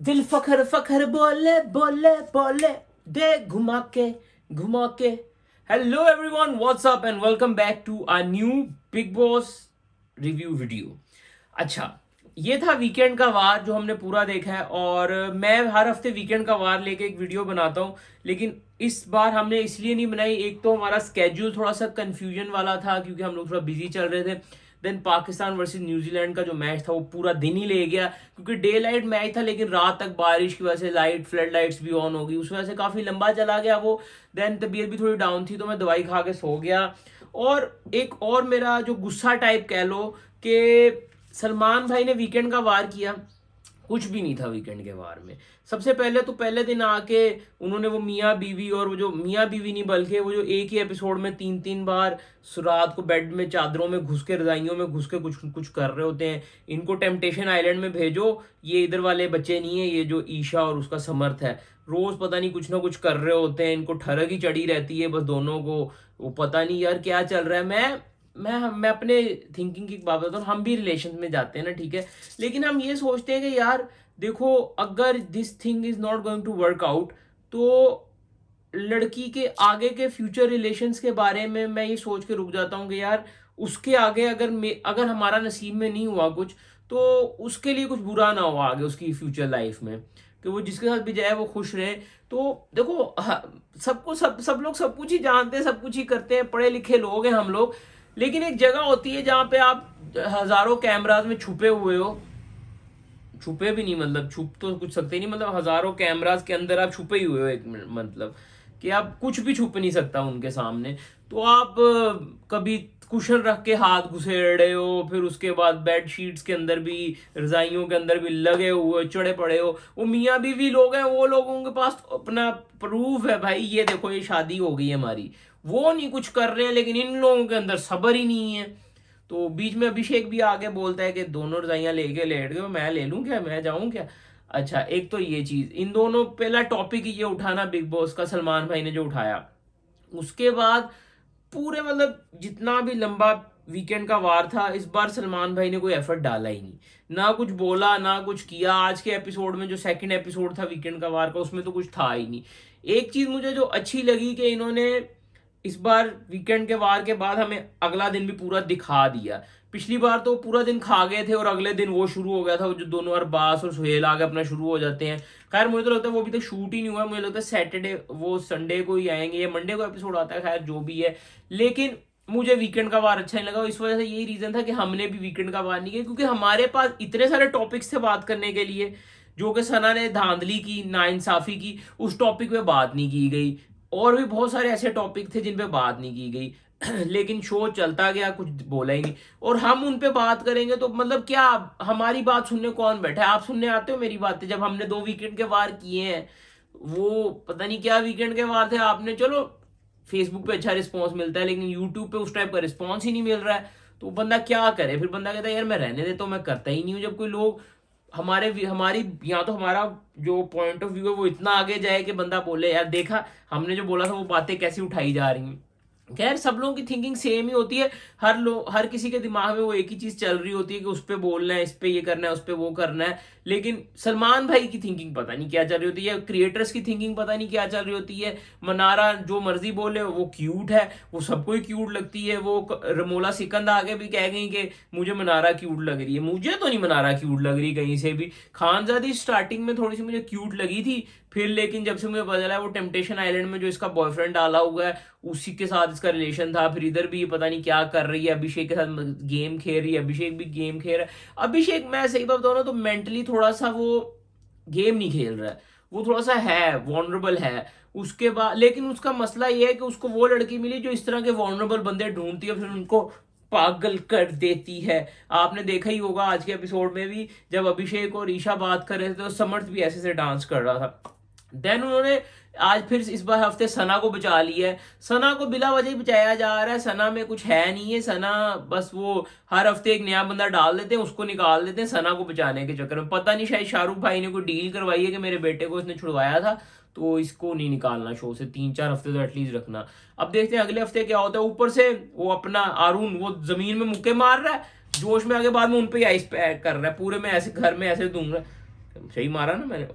दिल फखर फखर बोले बोले बोले दे घुमा के. Hello everyone, what's up and welcome back to our new Big Boss review video. अच्छा, ये था वीकेंड का वार जो हमने पूरा देखा है और मैं हर हफ्ते वीकेंड का वार लेके एक वीडियो बनाता हूँ, लेकिन इस बार हमने इसलिए नहीं बनाई. एक तो हमारा स्केड्यूल थोड़ा सा कंफ्यूजन वाला था क्योंकि हम लोग थोड़ा बिजी चल रहे थे. देन पाकिस्तान वर्सेस न्यूजीलैंड का जो मैच था वो पूरा दिन ही ले गया क्योंकि डे लाइट मैच था, लेकिन रात तक बारिश की वजह से लाइट फ्लड लाइट्स भी ऑन हो गई, उस वजह से काफ़ी लंबा चला गया वो. देन तबीयत भी थोड़ी डाउन थी तो मैं दवाई खा के सो गया. और एक और मेरा जो गुस्सा टाइप कह लो कि सलमान भाई ने वीकेंड का वार किया, कुछ भी नहीं था वीकेंड के वार में. सबसे पहले तो पहले दिन आके उन्होंने वो मियाँ बीवी, और वो जो मियाँ बीवी नहीं बल्कि वो जो एक ही एपिसोड में तीन तीन बार रात को बेड में चादरों में घुस के रजाइयों में घुस के कुछ कुछ कर रहे होते हैं. इनको टेम्पटेशन आइलैंड में भेजो, ये इधर वाले बच्चे नहीं है, ये जो ईशा और उसका समर्थ है रोज पता नहीं कुछ ना कुछ कर रहे होते हैं. इनको ठरक ही चढ़ी रहती है बस दोनों को. वो पता नहीं यार क्या चल रहा है. मैं अपने थिंकिंग की बात बताता हूँ. हम भी रिलेशन में जाते हैं ना, ठीक है, लेकिन हम ये सोचते हैं कि यार देखो अगर this thing is not going to work out तो लड़की के आगे के फ्यूचर रिलेशंस के बारे में मैं ये सोच के रुक जाता हूँ कि यार उसके आगे अगर हमारा नसीब में नहीं हुआ कुछ तो उसके लिए कुछ बुरा ना हो आगे उसकी फ्यूचर लाइफ में, कि वो जिसके साथ भी जाए वो खुश रहे. तो देखो सबको सब लोग सब कुछ ही जानते हैं, सब कुछ ही करते हैं, पढ़े लिखे लोग हैं हम लोग, लेकिन एक जगह होती है जहाँ पे आप हजारों कैमराज में छुपे हुए हो. छुपे भी नहीं मतलब छुप तो कुछ सकते नहीं, मतलब हजारों कैमरास के अंदर आप छुपे ही हुए हो. एक मतलब कि आप कुछ भी छुप नहीं सकता उनके सामने. तो आप कभी कुशन रख के हाथ घुसेड़ रहे हो, फिर उसके बाद बेड शीट्स के अंदर भी रजाइयों के अंदर भी लगे हुए चढ़े पड़े हो. वो मियाँ बीवी लोग हैं, वो लोगों के पास तो अपना प्रूफ है भाई, ये देखो ये शादी हो गई है हमारी. वो नहीं कुछ कर रहे हैं, लेकिन इन लोगों के अंदर सब्र ही नहीं है. तो बीच में अभिषेक भी आगे बोलता है कि दोनों रजाइयां लेके लेट गए, मैं ले लूं क्या, मैं जाऊं क्या. अच्छा, एक तो ये चीज, इन दोनों पहला टॉपिक ये उठाना बिग बॉस का सलमान भाई ने जो उठाया, उसके बाद पूरे मतलब जितना भी लंबा वीकेंड का वार था इस बार सलमान भाई ने कोई एफर्ट डाला ही नहीं, ना कुछ बोला ना कुछ किया. आज के एपिसोड में जो सेकंड एपिसोड था वीकेंड का वार का उसमें तो कुछ था ही नहीं. एक चीज मुझे जो अच्छी लगी कि इन्होंने इस बार वीकेंड के वार के बाद हमें अगला दिन भी पूरा दिखा दिया. पिछली बार तो पूरा दिन खा गए थे और अगले दिन वो शुरू हो गया था, वो जो दोनों अरबाज और सुहेल आगे अपना शुरू हो जाते हैं. खैर मुझे तो लगता है वो अभी तक शूट ही नहीं हुआ, मुझे लगता है सैटरडे वो संडे को ही आएंगे या मंडे को एपिसोड आता है, खैर जो भी है. लेकिन मुझे वीकेंड का वार अच्छा नहीं लगा. इस वजह से यही रीजन था कि हमने भी वीकेंड का वार नहीं किया क्योंकि हमारे पास इतने सारे टॉपिक्स थे बात करने के लिए. जो कि सना ने धांधली की, नाइंसाफी की, उस टॉपिक पे बात नहीं की गई. और भी बहुत सारे ऐसे टॉपिक थे जिन पे बात नहीं की गई लेकिन शो चलता गया, कुछ बोला ही नहीं. और हम उन पे बात करेंगे तो मतलब क्या, हमारी बात सुनने कौन बैठा है. आप सुनने आते हो मेरी बातें जब हमने 2 वीकेंड के वार किए हैं. वो पता नहीं क्या वीकेंड के वार थे आपने. चलो फेसबुक पे अच्छा रिस्पॉन्स मिलता है, लेकिन यूट्यूब पे उस टाइप का रिस्पॉन्स ही नहीं मिल रहा है. तो बंदा क्या करे, फिर बंदा कहता है यार मैं रहने देता हूँ, मैं करता ही नहीं हूँ. जब कोई लोग हमारी या तो हमारा जो पॉइंट ऑफ व्यू है वो इतना आगे जाए कि बंदा बोले यार देखा हमने जो बोला था वो बातें कैसी उठाई जा रही हैं. खैर सब लोगों की थिंकिंग सेम ही होती है. हर किसी के दिमाग में वो एक ही चीज चल रही होती है कि उस पर बोलना है, इस पे ये करना है, उस पर वो करना है. लेकिन सलमान भाई की थिंकिंग पता नहीं क्या चल रही होती है, क्रिएटर्स की थिंकिंग पता नहीं क्या चल रही होती है. मनारा जो मर्जी बोले वो क्यूट है, वो सबको ही क्यूट लगती है. वो रमोला सिकंद आगे भी कह गई कि मुझे मनारा क्यूट लग रही है. मुझे तो नहीं मनारा क्यूट लग रही कहीं से भी. खानजादी स्टार्टिंग में थोड़ी सी मुझे क्यूट लगी थी, फिर लेकिन जब से मुझे पता चला वो टेम्पटेशन आइलैंड में जो इसका बॉयफ्रेंड डाला हुआ है उसी के साथ इसका रिलेशन था. फिर इधर भी पता नहीं क्या कर रही है, अभिषेक के साथ गेम खेल रही है, अभिषेक भी गेम खेल रहा है. अभिषेक मैं सही बात बताऊं ना तो मेंटली थोड़ा सा वो गेम नहीं खेल रहा है, वो थोड़ा सा है वॉनरेबल है. उसके बाद लेकिन उसका मसला ये है कि उसको वो लड़की मिली जो इस तरह के वॉनरेबल बंदे ढूंढती है, फिर उनको पागल कर देती है. आपने देखा ही होगा आज के एपिसोड में भी जब अभिषेक और ईशा बात कर रहे थे तो समर्थ भी ऐसे से डांस कर रहा था. देन उन्होंने आज फिर इस बार हफ्ते सना को बचा लिया है. सना को बिला वजह ही बचाया जा रहा है. सना में कुछ है नहीं है. सना बस वो हर हफ्ते एक नया बंदा डाल देते हैं, उसको निकाल देते हैं सना को बचाने के चक्कर में. पता नहीं शायद शाहरुख भाई ने कोई डील करवाई है कि मेरे बेटे को इसने छुड़वाया था तो इसको नहीं निकालना शो से, 3-4 हफ्ते तो एटलीस्ट रखना. अब देखते हैं अगले हफ्ते क्या होता है. ऊपर से वो अपना अरुण वो जमीन में मुक्के मार रहा है जोश में, आगे बाद में उन पे आइस पैक कर रहा है पूरे में, ऐसे घर में ऐसे दूंगा. सही मारा ना मैंने?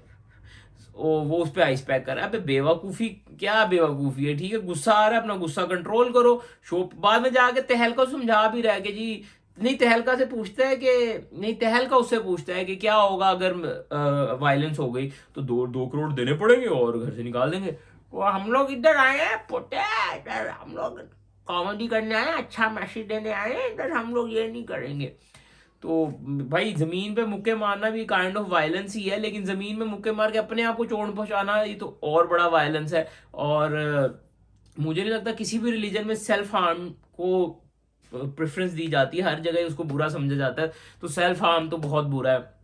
वो उस पे आइस पैक कर रहा है। अबे बेवकूफ़ी, क्या बेवकूफ़ी है? ठीक है, गुस्सा आ रहा है, अपना गुस्सा कंट्रोल करो। शो बाद में जाके तहलका समझा भी रहा है कि जी, नहीं तहलका से पूछता है कि, नहीं तहलका उससे पूछता है कि क्या होगा अगर वायलेंस हो गई, तो 2 करोड़ देने पड़ेंगे और घर से निकाल देंगे। वो हम लोग इधर आए हैं पोटे, इधर हम लोग कॉमेडी करने आए हैं, अच्छा मैसेज देने आए हैं, इधर हम लोग ये नहीं करेंगे। तो भाई जमीन पे मुक्के मारना भी काइंड ऑफ वायलेंस ही है, लेकिन जमीन में मुक्के मार के अपने आप को चोट पहुंचाना, ये तो और बड़ा वायलेंस है। और मुझे नहीं लगता किसी भी रिलीजन में सेल्फ हार्म को प्रेफरेंस दी जाती है, हर जगह उसको बुरा समझा जाता है। तो सेल्फ हार्म तो बहुत बुरा है।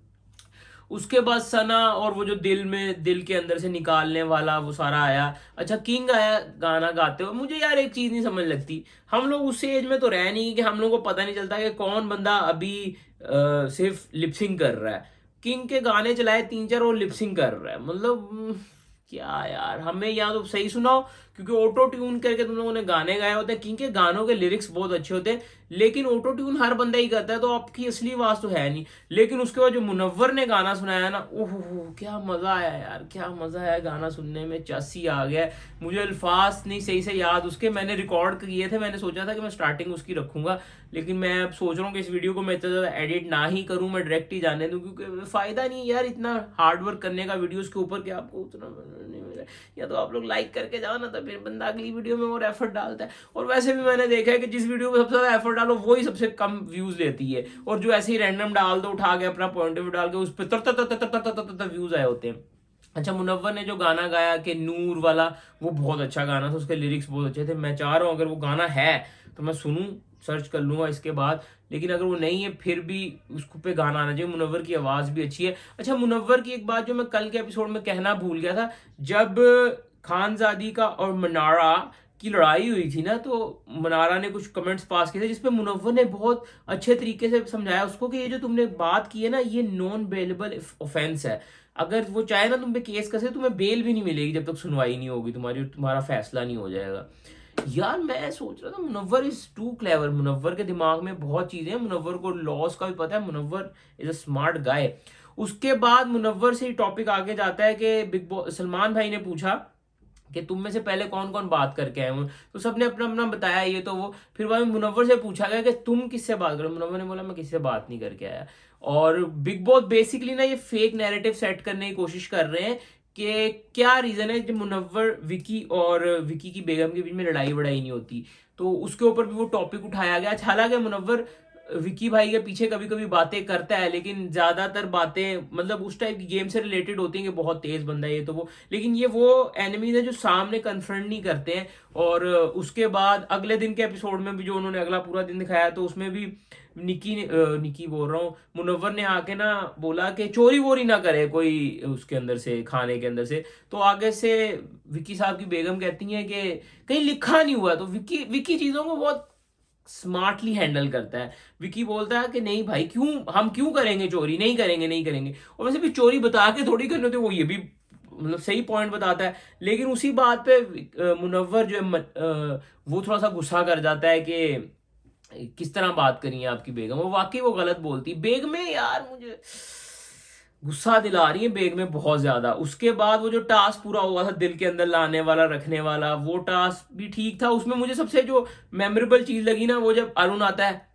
उसके बाद सना और वो जो दिल के अंदर से निकालने वाला वो सारा आया। अच्छा, किंग आया गाना गाते हुए। मुझे यार एक चीज नहीं समझ लगती, हम लोग उस एज में तो रह नहीं कि हम लोग को पता नहीं चलता कि कौन बंदा अभी सिर्फ लिपसिंग कर रहा है। किंग के गाने चलाए 3-4 और लिपसिंग कर रहा है, मतलब क्या यार, हमें या तो सही सुनाओ, क्योंकि ऑटो ट्यून करके तुम लोगों ने गाने गाए होते हैं। किंग के गानों के लिरिक्स बहुत अच्छे होते हैं, लेकिन ऑटो ट्यून हर बंदा ही करता है, तो आपकी असली आवाज तो है नहीं। लेकिन उसके बाद जो मुनव्वर ने गाना सुनाया ना, ओहो क्या मजा आया यार, क्या मजा आया गाना सुनने में, चासी आ गया। मुझे अल्फाज नहीं सही से याद उसके, मैंने रिकॉर्ड किए थे, मैंने सोचा था कि मैं स्टार्टिंग उसकी रखूंगा, लेकिन मैं अब सोच रहा हूँ कि इस वीडियो को मैं इतना ज्यादा एडिट ना ही करूँ, मैं डायरेक्ट ही जाने दूँ, क्योंकि फायदा नहीं यार इतना हार्ड वर्क करने का वीडियोस के ऊपर, कि आपको उतना नहीं मिला। या तो आप लोग लाइक करके जाओ ना, तो फिर बंदा अगली वीडियो में और एफर्ट डालता है। और वैसे भी मैंने देखा है कि जिस वीडियो में सबसे ज्यादा एफर्ट डालो वही सबसे कम व्यूज लेती है, और जो ऐसे ही रैंडम डाल दो उठा के अपना पॉइंट ऑफ व्यू डाल के, उस पर व्यूज आए होते हैं। अच्छा, मुनव्वर ने जो गाना गाया कि नूर वाला, वो बहुत अच्छा गाना था, उसके लिरिक्स बहुत अच्छे थे। मैं चाह रहा हूँ अगर वो गाना है तो मैं सुनूं, सर्च कर लूंगा इसके बाद, लेकिन अगर वो नहीं है फिर भी उसको पे गाना आना चाहिए। मुनव्वर की आवाज भी अच्छी है। अच्छा, मुनव्वर की एक बात जो मैं कल के एपिसोड में कहना भूल गया था, जब खानजादी का और मनारा की लड़ाई हुई थी ना, तो मनारा ने कुछ कमेंट्स पास किए थे जिसपे मुनव्वर ने बहुत अच्छे तरीके से समझाया उसको कि ये जो तुमने बात की है ना, ये नॉन बेलेबल ऑफेंस है। अगर वो चाहे ना तुम पे केस कसे, तुम्हें बेल भी नहीं मिलेगी जब तक सुनवाई नहीं होगी तुम्हारी, तुम्हारा फैसला नहीं हो जाएगा। यार मैं सोच रहा था Munawar is too clever, Munawar के दिमाग में बहुत चीजें हैं, मुनव्वर को लॉस का भी पता है, Munawar is a smart guy. उसके बाद मुनव्वर से ही टॉपिक आगे जाता है कि बिग बॉस, सलमान भाई ने पूछा कि तुम में से पहले कौन कौन बात करके आए हो, तो सबने अपना अपना बताया ये तो वो। फिर बाद में मुनव्वर से पूछा गया कि तुम किससे बात करो, मुनव्वर ने बोला मैं किससे बात नहीं करके आया। और बिग बॉस बेसिकली ना ये फेक नैरेटिव सेट करने की कोशिश कर रहे हैं कि क्या रीजन है जब मुनव्वर विकी और विकी की बेगम के बीच में लड़ाई वड़ाई नहीं होती, तो उसके ऊपर भी वो टॉपिक उठाया गया। हालांकि मुनव्वर विकी भाई के पीछे कभी कभी बातें करता है, लेकिन ज्यादातर बातें मतलब उस टाइप की गेम से रिलेटेड होती हैं कि बहुत तेज बंदा है ये तो वो, लेकिन ये वो एनिमीज है जो सामने कन्फ्रंट नहीं करते हैं। और उसके बाद अगले दिन के एपिसोड में भी जो उन्होंने अगला पूरा दिन दिखाया, तो उसमें भी निकी बोल रहा हूँ, मुनव्वर ने आके ना बोला कि चोरी वोरी ना करे कोई उसके अंदर से, खाने के अंदर से। तो आगे से विकी साहब की बेगम कहती है कि कहीं लिखा नहीं हुआ, तो विकी विकी चीजों को बहुत स्मार्टली हैंडल करता है। विकी बोलता है कि नहीं भाई, हम क्यों करेंगे चोरी, नहीं करेंगे नहीं करेंगे। और वैसे भी चोरी बता के थोड़ी करनी होती, वो ये भी मतलब सही पॉइंट बताता है। लेकिन उसी बात पे मुनव्वर जो है वो थोड़ा सा गुस्सा कर जाता है कि किस तरह बात करी है आपकी बेगम, वो वाकई वो गलत बोलती। बेग में यार मुझे गुस्सा दिला रही है, बेग में बहुत ज्यादा। उसके बाद वो जो टास्क पूरा हुआ था दिल के अंदर लाने वाला रखने वाला, वो टास्क भी ठीक था। उसमें मुझे सबसे जो मेमोरेबल चीज लगी ना, वो जब अरुण आता है,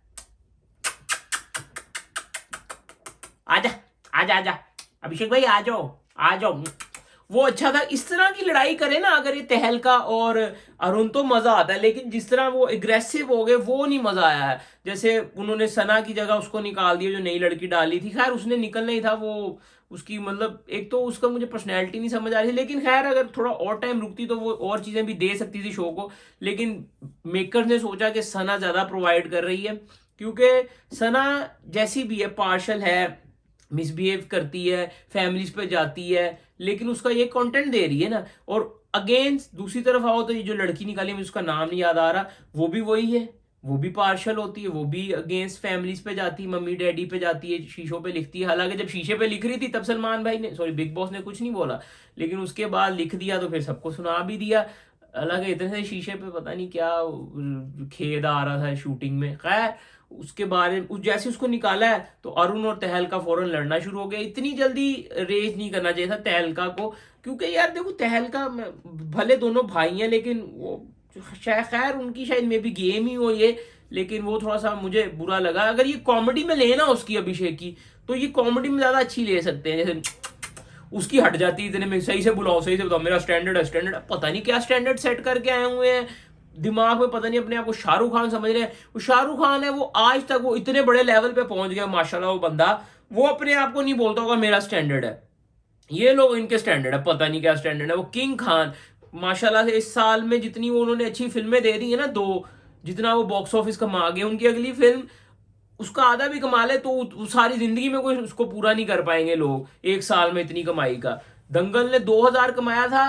आजा आजा आजा अभिषेक भाई आ जाओ आ जाओ, वो अच्छा था। इस तरह की लड़ाई करे ना अगर ये तहलका और अरुण, तो मजा आता है। लेकिन जिस तरह वो एग्रेसिव हो गए, वो नहीं मजा आया है। जैसे उन्होंने सना की जगह उसको निकाल दिया, जो नई लड़की डाली थी। खैर उसने निकलना ही था, वो उसकी मतलब एक तो उसका मुझे पर्सनैलिटी नहीं समझ आ रही थी, लेकिन खैर अगर थोड़ा और टाइम रुकती तो वो और चीजें भी दे सकती थी शो को। लेकिन मेकर्स ने सोचा कि सना ज्यादा प्रोवाइड कर रही है, क्योंकि सना जैसी भी है, पार्शल है, मिसबिहेव करती है, फैमिलीज पे जाती है, लेकिन उसका ये कंटेंट दे रही है ना। और अगेंस्ट दूसरी तरफ आओ तो ये जो लड़की निकाली, मुझे उसका नाम नहीं याद आ रहा, वो भी वही है, वो भी पार्शल होती है, वो भी अगेंस्ट फैमिलीज पे जाती है, मम्मी डैडी पे जाती है, शीशों पे लिखती है। हालांकि जब शीशे पे लिख रही थी तब सलमान भाई ने, सॉरी बिग बॉस ने कुछ नहीं बोला, लेकिन उसके बाद लिख दिया तो फिर सबको सुना भी दिया। हालांकि इतने से शीशे पे पता नहीं क्या खेद आ रहा था शूटिंग में। खैर उसके बारे में जैसे उसको निकाला है तो अरुण और तहलका फौरन लड़ना शुरू हो गया। इतनी जल्दी रेज नहीं करना चाहिए था तहलका को, क्योंकि यार देखो तहलका भले दोनों भाई हैं लेकिन वो शायद खैर उनकी शायद मे बी गेम ही हो ये, लेकिन वो थोड़ा सा मुझे बुरा लगा। अगर ये कॉमेडी में लेना उसकी अभिषेक की तो ये कॉमेडी में ज्यादा अच्छी ले सकते हैं, जैसे उसकी हट जाती है इतने में, सही से बुलाओ सही से बताओ मेरा स्टैंडर्ड है, स्टैंडर्ड पता नहीं क्या स्टैंडर्ड सेट करके आए हुए हैं दिमाग में, पता नहीं अपने आप को शाहरुख खान समझ रहे हैं। वो शाहरुख खान है, वो आज तक वो इतने बड़े लेवल पे पहुंच गया माशाल्लाह वो बंदा, वो अपने आप को नहीं बोलता होगा मेरा स्टैंडर्ड है। ये लोग इनके स्टैंडर्ड है, पता नहीं क्या स्टैंडर्ड है। वो किंग खान माशाल्लाह से इस साल में जितनी वो उन्होंने अच्छी फिल्में दे दी है ना, दो जितना वो बॉक्स ऑफिस कमा गए, उनकी अगली फिल्म उसका आधा भी कमा ले तो सारी जिंदगी में कोई उसको पूरा नहीं कर पाएंगे लोग, एक साल में इतनी कमाई का। दंगल ने 2000 कमाया था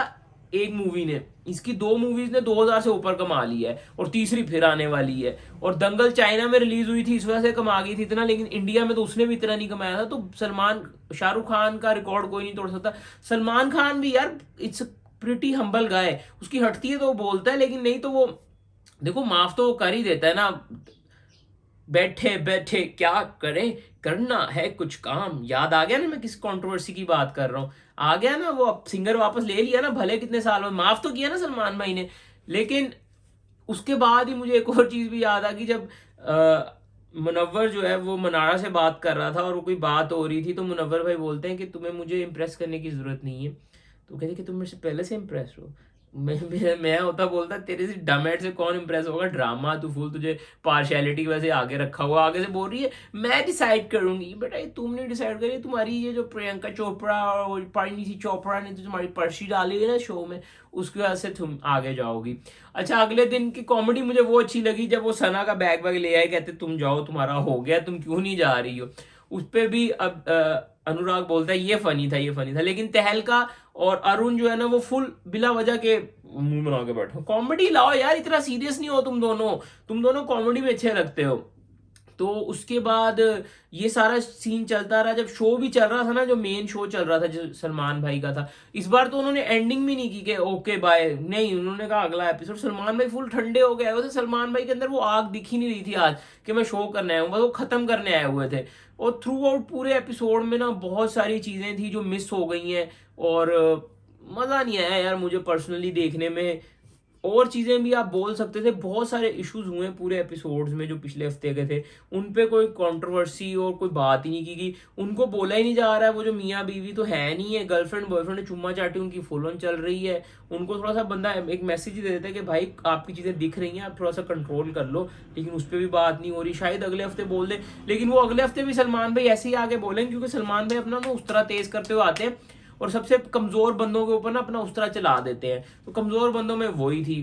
एक मूवी ने, इसकी दो मूवीज ने 2000 से ऊपर कमा लिया है और तीसरी फिर आने वाली है। और दंगल चाइना में रिलीज हुई थी इस वजह से कमा गई थी इतना, लेकिन इंडिया में तो उसने भी इतना नहीं कमाया था। तो सलमान शाहरुख खान का रिकॉर्ड कोई नहीं तोड़ सकता। सलमान खान भी यार इट्स प्रिटी हम्बल गाय, उसकी हटती है तो वो बोलता है, लेकिन नहीं तो वो देखो माफ तो वो कर ही देता है ना। बैठे बैठे क्या करें, करना है कुछ काम। याद आ गया ना मैं किस कंट्रोवर्सी की बात कर रहा हूं, आ गया ना वो, अब सिंगर वापस ले लिया ना, भले कितने साल में माफ तो किया ना सलमान भाई ने। लेकिन उसके बाद ही मुझे एक और चीज भी याद आ गई, जब मुनव्वर जो है वो मनारा से बात कर रहा था और वो कोई बात हो रही थी, तो मुनव्वर भाई बोलते हैं कि तुम्हें मुझे इंप्रेस करने की जरूरत नहीं है। तो कहते कि तुम मेरे से पहले से इंप्रेस हो। मैं होता बोलता तेरे से डमेट से कौन इंप्रेस होगा, ड्रामा तू फुल, तुझे पार्शियलिटी की वजह से आगे रखा हुआ। आगे से बोल रही है मैं डिसाइड करूंगी, बेटा ये तुमने डिसाइड करी, तुम्हारी ये जो प्रियंका चोपड़ा और परिणीति चोपड़ा ने तो तुम्हारी पर्ची डाली है ना शो में, उसकी वजह से तुम आगे जाओगी। अच्छा अगले दिन की कॉमेडी मुझे वो अच्छी लगी जब वो सना का बैग वैग ले आए, कहते तुम जाओ तुम्हारा हो गया, तुम क्यों नहीं जा रही हो। उस पर भी अब अनुराग बोलता है ये फनी था, ये फनी था। लेकिन तहलका और अरुण जो है ना वो फुल बिला वजह के मुंह बना के बैठो, कॉमेडी लाओ यार, इतना सीरियस नहीं हो तुम दोनों कॉमेडी में अच्छे लगते हो। तो उसके बाद ये सारा सीन चलता रहा, जब शो भी चल रहा था ना, जो मेन शो चल रहा था जो सलमान भाई का था, इस बार तो उन्होंने एंडिंग भी नहीं की कि ओके बाय, नहीं उन्होंने कहा अगला एपिसोड। सलमान भाई फुल ठंडे हो गए थे, सलमान भाई के अंदर वो आग दिख ही नहीं रही थी आज कि मैं शो करने आया हूँ, बस वो खत्म करने आए हुए थे। और थ्रू आउट पूरे एपिसोड में ना बहुत सारी चीजें थी जो मिस हो गई हैं, और मजा नहीं आया यार मुझे पर्सनली देखने में। और चीजें भी आप बोल सकते थे, बहुत सारे इश्यूज हुए पूरे एपिसोड्स में जो पिछले हफ्ते के थे, उन पे कोई कंट्रोवर्सी और कोई बात ही नहीं की गई। उनको बोला ही नहीं जा रहा है, वो जो मियाँ बीवी तो है नहीं है, गर्लफ्रेंड बॉयफ्रेंड चुम्मा चाटी उनकी फुल ऑन चल रही है। उनको थोड़ा सा बंदा एक मैसेज ही दे देता है कि भाई आपकी चीजें दिख रही हैं, आप थोड़ा सा कंट्रोल कर लो, लेकिन उस पर भी बात नहीं हो रही। शायद अगले हफ्ते बोल दे, लेकिन वो अगले हफ्ते भी सलमान भाई ऐसे ही आगे बोलेंगे, क्योंकि सलमान भाई अपना ना उस तरह तेज करते हुए आते हैं और सबसे कमजोर बंदों के ऊपर ना अपना उस तरह चला देते हैं। तो कमजोर बंदों में वही थी।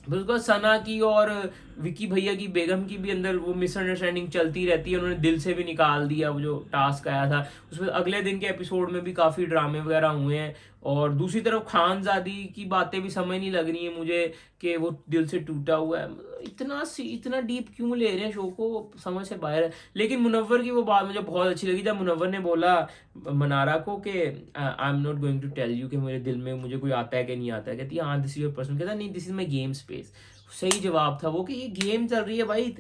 फिर उसके बाद सना की और विकी भैया की बेगम की भी अंदर वो मिसअंडरस्टैंडिंग चलती रहती है, उन्होंने दिल से भी निकाल दिया वो जो टास्क आया था। उसमें अगले दिन के एपिसोड में भी काफ़ी ड्रामे वगैरह हुए हैं। और दूसरी तरफ खानजादी की बातें भी समझ नहीं लग रही है मुझे कि वो दिल से टूटा हुआ है, इतना डीप क्यों ले रहे हैं शो को, समझ से बाहर है। लेकिन मुनव्वर की वो बात मुझे बहुत अच्छी लगी, जब मुनव्वर ने बोला मनारा को कि I am not going to tell you कि मेरे दिल में मुझे कोई आता है कि नहीं आता है। कहती है हाँ दिस इज योर पर्सन, कहता नहीं this is my game space. सही जवाब था वो कि ये गेम चल रही है भाई,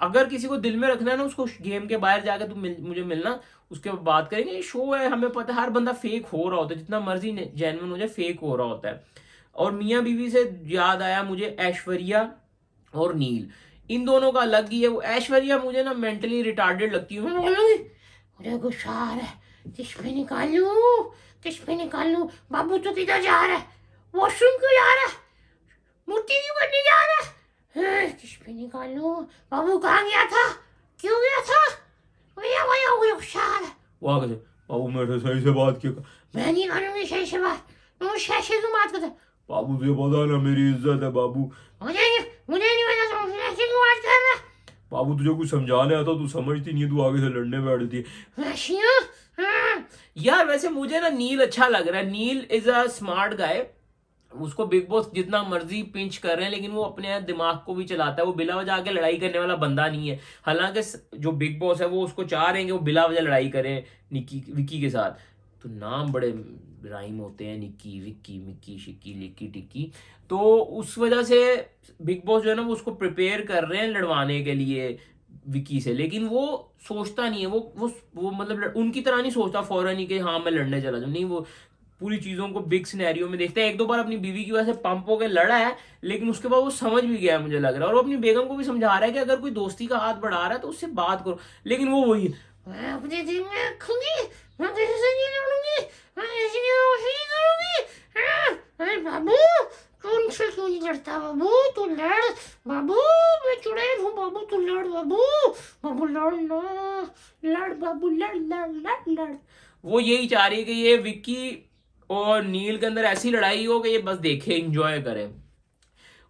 अगर किसी को दिल में रखना है ना उसको गेम के बाहर जाकर तुम मुझे मिलना, उसके बाद बात करेंगे। ये शो है, हमें पता है हर बंदा फेक हो रहा होता है, जितना मर्जी जेन्युइन हो जाए फेक हो रहा होता है। और मियाँ बीवी से याद आया मुझे ऐश्वर्या और नील, इन दोनों का अलग ही है। वो ऐश्वर्या मुझे ना मेंटली रिटार्डेड लगती है, मैं बोलूंगी मुझे गुस्सा आ रहा है, किस पे निकालूं, बाबू तो किधर जा रहा है, वॉशरूम क्यों जा रहा है, मूर्ति क्यों बनने जा रहा है, किस पे निकालूं, बाबू कहाँ गया था, क्यों गया था, भैया भैया मुझे गुस्सा आ रहा है। वहाँ कैसे बाबू मेरे से सही से बात किया, मैं नहीं करूंगी सही से बात, मुझे से तुम बात करते बाबू, तुझे पता ना मेरी इज्जत है बाबू, मुझे नहीं पता तुम ऐसे क्यों बात कर रहे बाबू, तुझे कुछ समझाने आता तू समझती नहीं है, तू आगे से लड़ने बैठती है। यार वैसे मुझे ना नील अच्छा लग रहा है, नील इज अ स्मार्ट गाय, उसको बिग बॉस जितना मर्जी पिंच कर रहे हैं लेकिन वो अपने दिमाग को भी चलाता है, वो बिला वजह आके लड़ाई करने वाला बंदा नहीं है। हालांकि जो बिग बॉस है वो उसको चाह रहे हैं कि वो बिला वजह लड़ाई करे विक्की के साथ, तो नाम बड़े राइम होते हैं, निक्की विक्की मिक्की शिक्की लिक्की टिक्की, तो उस वजह से बिग बॉस जो है ना वो उसको प्रिपेयर कर रहे हैं लड़वाने के लिए। विकी से, लेकिन वो सोचता नहीं है, वो मतलब उनकी तरह नहीं सोचता फौरन ही कि हाँ मैं लड़ने चला जाऊँ, नहीं, वो पूरी चीज़ों को बिग सिनेरियो में देखता है। एक दो बार अपनी बीवी की वजह से पंप हो के लड़ा है, लेकिन उसके बाद वो समझ भी गया है मुझे लग रहा है, और वो अपनी बेगम को भी समझा रहा है कि अगर कोई दोस्ती का हाथ बढ़ा रहा है तो उससे बात करो। लेकिन वो वही है, मैं अपने दिन में रखूंगी, मैं तेरे से नहीं लड़ूंगी, मैं ऐसी नहीं करूंगी। हाँ, अरे बाबू तू उनसे क्यों नहीं लड़ता बाबू, तू लड़ बाबू, मैं चुड़ैल हूँ बाबू, तू लड़ बाबू, बाबू लड़ ना, लड़ बाबू, लड़ लड़ लड़ लड़। वो यही चाह रही है कि ये विक्की और नील के अंदर ऐसी लड़ाई हो कि ये बस देखे, एंजॉय करे।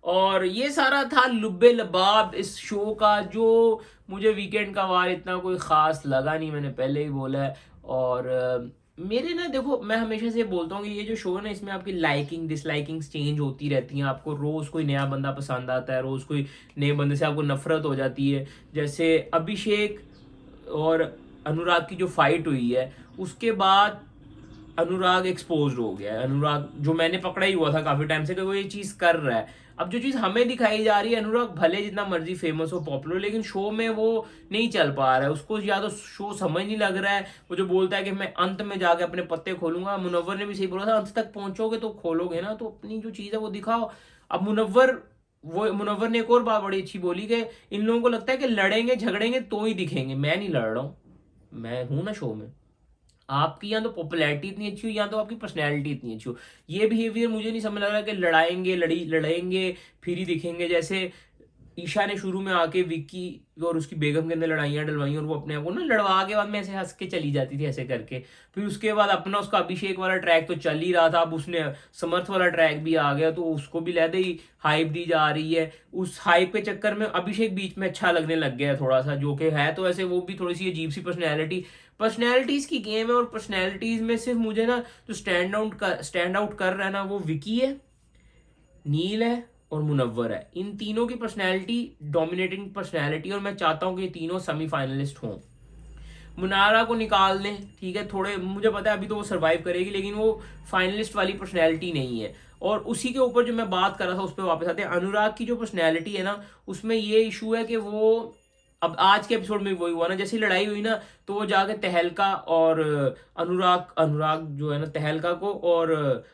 और ये सारा था लुब्बे लबाब इस शो का, जो मुझे वीकेंड का वार इतना कोई ख़ास लगा नहीं, मैंने पहले ही बोला है। और मेरे ना देखो, मैं हमेशा से बोलता हूँ कि ये जो शो है ना, इसमें आपकी लाइकिंग डिसलाइकिंग्स चेंज होती रहती हैं, आपको रोज़ कोई नया बंदा पसंद आता है, रोज़ कोई नए बंदे से आपको नफरत हो जाती है। जैसे अभिषेक और अनुराग की जो फाइट हुई है, उसके बाद अनुराग एक्सपोज हो गया है। अनुराग जो मैंने पकड़ा ही हुआ था काफी टाइम से कि वो ये चीज कर रहा है। अब जो चीज हमें दिखाई जा रही है, अनुराग भले जितना मर्जी फेमस हो, पॉपुलर, लेकिन शो में वो नहीं चल पा रहा है, उसको या तो शो समझ नहीं लग रहा है। वो जो बोलता है कि मैं अंत में जाके अपने पत्ते खोलूंगा, मुनव्वर ने भी सही बोला था, अंत तक पहुंचोगे तो खोलोगे ना, तो अपनी जो चीज है वो दिखाओ। अब मुनव्वर ने एक और बात बड़ी अच्छी बोली कि इन लोगों को लगता है कि लड़ेंगे झगड़ेंगे तो ही दिखेंगे। मैं नहीं लड़ रहा हूँ, मैं हूं ना शो में। आपकी या तो पॉपुलैरिटी इतनी अच्छी हो या तो आपकी पर्सनैलिटी इतनी अच्छी हो। ये बिहेवियर मुझे नहीं समझ लग रहा कि लड़ेंगे फिर ही दिखेंगे। जैसे ईशा ने शुरू में आके विक्की और उसकी बेगम के अंदर लड़ाइयाँ डलवाई, और वो अपने आप को ना लड़वा के बाद में ऐसे हंस के चली जाती थी ऐसे करके। फिर उसके बाद अपना उसका अभिषेक वाला ट्रैक तो चल ही रहा था, अब उसने समर्थ वाला ट्रैक भी आ गया, तो उसको भी लहदे ही हाइप दी जा रही है। उस हाइप के चक्कर में अभिषेक बीच में अच्छा लगने लग गया है थोड़ा सा, जो कि है तो ऐसे वो भी थोड़ी सी अजीब सी पर्सनैलिटीज की गेम है। और पर्सनैलिटीज में सिर्फ मुझे ना जो स्टैंड आउट कर रहा है ना, वो विकी है, नील है और मुनव्वर है। इन तीनों की पर्सनैलिटी डोमिनेटिंग पर्सनैलिटी, और मैं चाहता हूं कि ये तीनों सेमीफाइनलिस्ट हों। मुनारा को निकाल दें, ठीक है, थोड़े मुझे पता है अभी तो वो सरवाइव करेगी, लेकिन वो फाइनलिस्ट वाली पर्सनैलिटी नहीं है। और उसी के ऊपर जो मैं बात कर रहा था उस पर वापस आते हैं। अनुराग की जो पर्सनैलिटी है ना, उसमें ये इशू है कि वो, अब आज के एपिसोड में वही हुआ ना, जैसी लड़ाई हुई ना, तो वो जाके तहलका और अनुराग अनुराग जो है ना, तहलका को और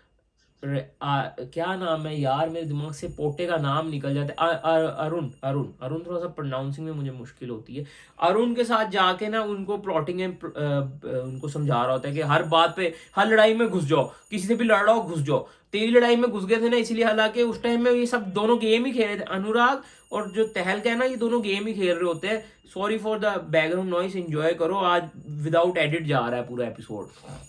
क्या नाम है यार, मेरे दिमाग से पोटे का नाम निकल जाता है, अरुण अरुण अरुण थोड़ा सा प्रोनाउंसिंग में मुझे मुश्किल होती है। अरुण के साथ जाके ना उनको प्लॉटिंग में उनको समझा रहा होता है कि हर बात पे, हर लड़ाई में घुस जाओ, किसी से भी लड़ रहा हो घुस जाओ। तेरी लड़ाई में घुस गए थे ना, इसलिए, हालांकि उस टाइम में ये सब दोनों गेम ही खेल रहे थे, अनुराग और जो तहलका है ना, ये दोनों गेम ही खेल रहे होते हैं। Sorry for the background noise, enjoy करो, आज विदाउट एडिट जा रहा है पूरा एपिसोड।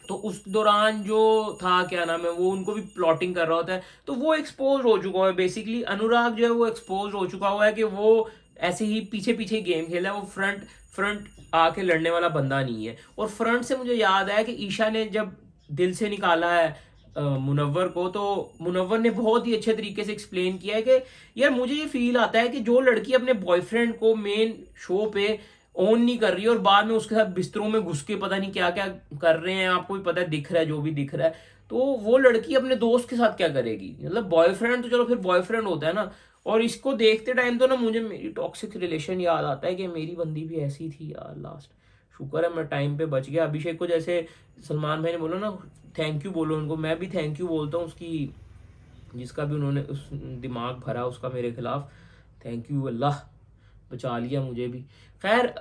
तो उस दौरान जो था, क्या नाम है, वो उनको भी प्लॉटिंग कर रहा होता है, तो वो एक्सपोज हो चुका है बेसिकली। अनुराग जो है वो एक्सपोज हो चुका हुआ है कि वो ऐसे ही पीछे पीछे गेम खेला है, वो फ्रंट फ्रंट आके लड़ने वाला बंदा नहीं है। और फ्रंट से मुझे याद आया कि ईशा ने जब दिल से निकाला है मुनव्वर को, तो मुनव्वर ने बहुत ही अच्छे तरीके से एक्सप्लेन किया है कि यार मुझे ये फील आता है कि जो लड़की अपने बॉयफ्रेंड को मेन शो पे ओन नहीं कर रही है और बाद में उसके साथ बिस्तरों में घुस के पता नहीं क्या क्या कर रहे हैं, आपको भी पता है, दिख रहा है जो भी दिख रहा है, तो वो लड़की अपने दोस्त के साथ क्या करेगी। मतलब बॉयफ्रेंड तो चलो फिर बॉयफ्रेंड होता है ना। और इसको देखते टाइम तो ना मुझे मेरी टॉक्सिक रिलेशन याद आता है कि मेरी बंदी भी ऐसी थी यार लास्ट। शुक्र है मैं टाइम पे बच गया। अभिषेक को जैसे सलमान भाई ने बोला ना, थैंक यू बोलो उनको, मैं भी थैंक यू बोलता हूँ उसकी, जिसका भी उन्होंने उस दिमाग भरा उसका मेरे खिलाफ, थैंक यू, अल्लाह बचा लिया मुझे भी। खैर,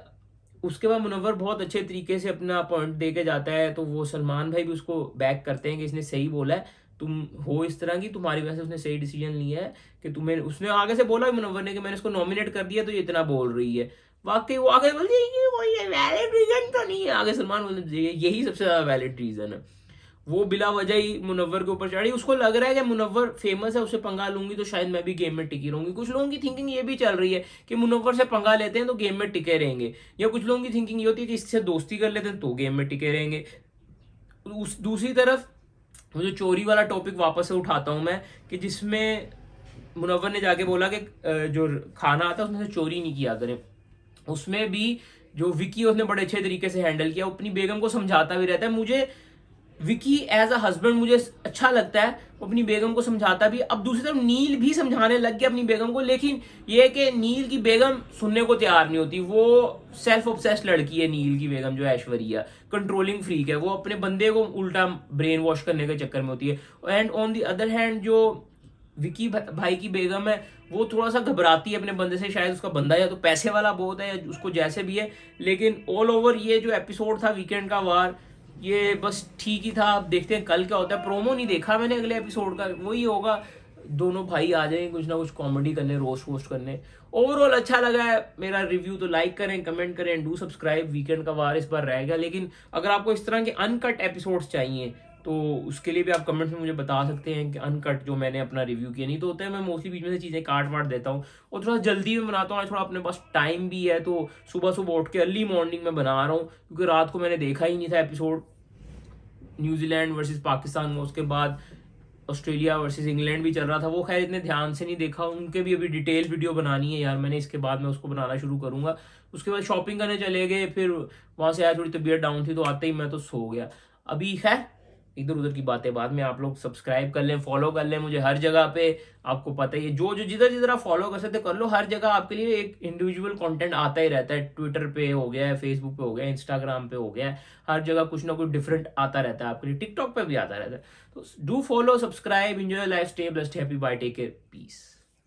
उसके बाद मुनव्वर बहुत अच्छे तरीके से अपना पॉइंट दे के जाता है, तो वो सलमान भाई भी उसको बैक करते हैं कि इसने सही बोला है, तुम हो इस तरह की, तुम्हारी वजह से उसने सही डिसीजन लिया है कि तुम्हें, उसने आगे से बोला मुनव्वर ने कि मैंने इसको नॉमिनेट कर दिया तो ये इतना बोल रही है। वाकई वो आगे बोलती है कि कोई वैलिड रीजन तो नहीं है, आगे सलमान बोलते यही सबसे ज्यादा वैलिड रीजन है। वो बिला वजह ही मुनव्वर के ऊपर चढ़ी, उसको लग रहा है कि मुनव्वर फेमस है, उससे पंगा लूंगी तो शायद मैं भी गेम में टिकी रहूंगी। कुछ लोगों की थिंकिंग ये भी चल रही है कि मुनव्वर से पंगा लेते हैं तो गेम में टिके रहेंगे, या कुछ लोगों की थिंकिंग ये होती है कि इससे दोस्ती कर लेते हैं तो गेम में टिके रहेंगे। उस दूसरी तरफ वो जो चोरी वाला टॉपिक वापस से उठाता हूं मैं, कि जिसमें मुनव्वर ने जाके बोला कि जो खाना आता है उसमें से चोरी नहीं किया करें, उसमें भी जो विकी उसने बड़े अच्छे तरीके से हैंडल किया, अपनी बेगम को समझाता भी रहता है। मुझे विकी एज अ हस्बैंड मुझे अच्छा लगता है, वो अपनी बेगम को समझाता भी। अब दूसरी तरफ नील भी समझाने लग गया अपनी बेगम को, लेकिन ये है कि नील की बेगम सुनने को तैयार नहीं होती। वो सेल्फ ऑब्सेस्ड लड़की है नील की बेगम, जो ऐश्वर्या, कंट्रोलिंग फ्रीक है। वो अपने बंदे को उल्टा ब्रेन वॉश करने के चक्कर में होती है। And on the other hand जो विकी भाई की बेगम है, वो थोड़ा सा घबराती है अपने बंदे से। शायद उसका बंदा या तो पैसे वाला बहुत है, या उसको जैसे भी है। लेकिन ऑल ओवर ये जो एपिसोड था वीकेंड का वार, ये बस ठीक ही था। अब देखते हैं कल क्या होता है। प्रोमो नहीं देखा मैंने अगले एपिसोड का, वही होगा दोनों भाई आ जाएंगे कुछ ना कुछ कॉमेडी करने, रोस्ट वोस्ट करने। ओवरऑल अच्छा लगा है मेरा रिव्यू, तो लाइक करें, कमेंट करें, डू सब्सक्राइब। वीकेंड का वार इस बार रहेगा, लेकिन अगर आपको इस तरह के अनकट एपिसोड्स चाहिए तो उसके लिए भी आप कमेंट्स में मुझे बता सकते हैं कि अनकट जो मैंने अपना रिव्यू किया। नहीं तो होता है मैं मोस्टली बीच में से चीज़ें काट वाट देता हूँ, और थोड़ा जल्दी में बनाता हूँ। आज थोड़ा अपने पास टाइम भी है, तो सुबह सुबह उठ के अर्ली मॉर्निंग में बना रहा हूँ, क्योंकि रात को मैंने देखा ही नहीं था एपिसोड न्यूजीलैंड वर्सेस पाकिस्तान में। उसके बाद ऑस्ट्रेलिया वर्सेस इंग्लैंड भी चल रहा था, वो खैर इतने ध्यान से नहीं देखा। उनके भी अभी डिटेल वीडियो बनानी है यार मैंने, इसके बाद मैं उसको बनाना शुरू करूंगा। उसके बाद शॉपिंग करने चले गए, फिर वहां से आया, थोड़ी तबीयत डाउन थी, तो आते ही मैं तो सो गया। अभी खैर इधर उधर की बातें बाद में। आप लोग सब्सक्राइब कर लें, फॉलो कर लें मुझे हर जगह पे। आपको पता ही है, जो जो जिधर जिधर आप फॉलो कर सकते कर लो। हर जगह आपके लिए एक इंडिविजुअल कंटेंट आता ही रहता है। ट्विटर पे हो गया है, फेसबुक पे हो गया है, इंस्टाग्राम पे हो गया है। हर जगह कुछ ना कुछ डिफरेंट आता रहता है आपके लिए। टिकटॉक पे भी आता रहता है। तो do follow, subscribe, enjoy life, stay blessed, happy bye, take care, piece.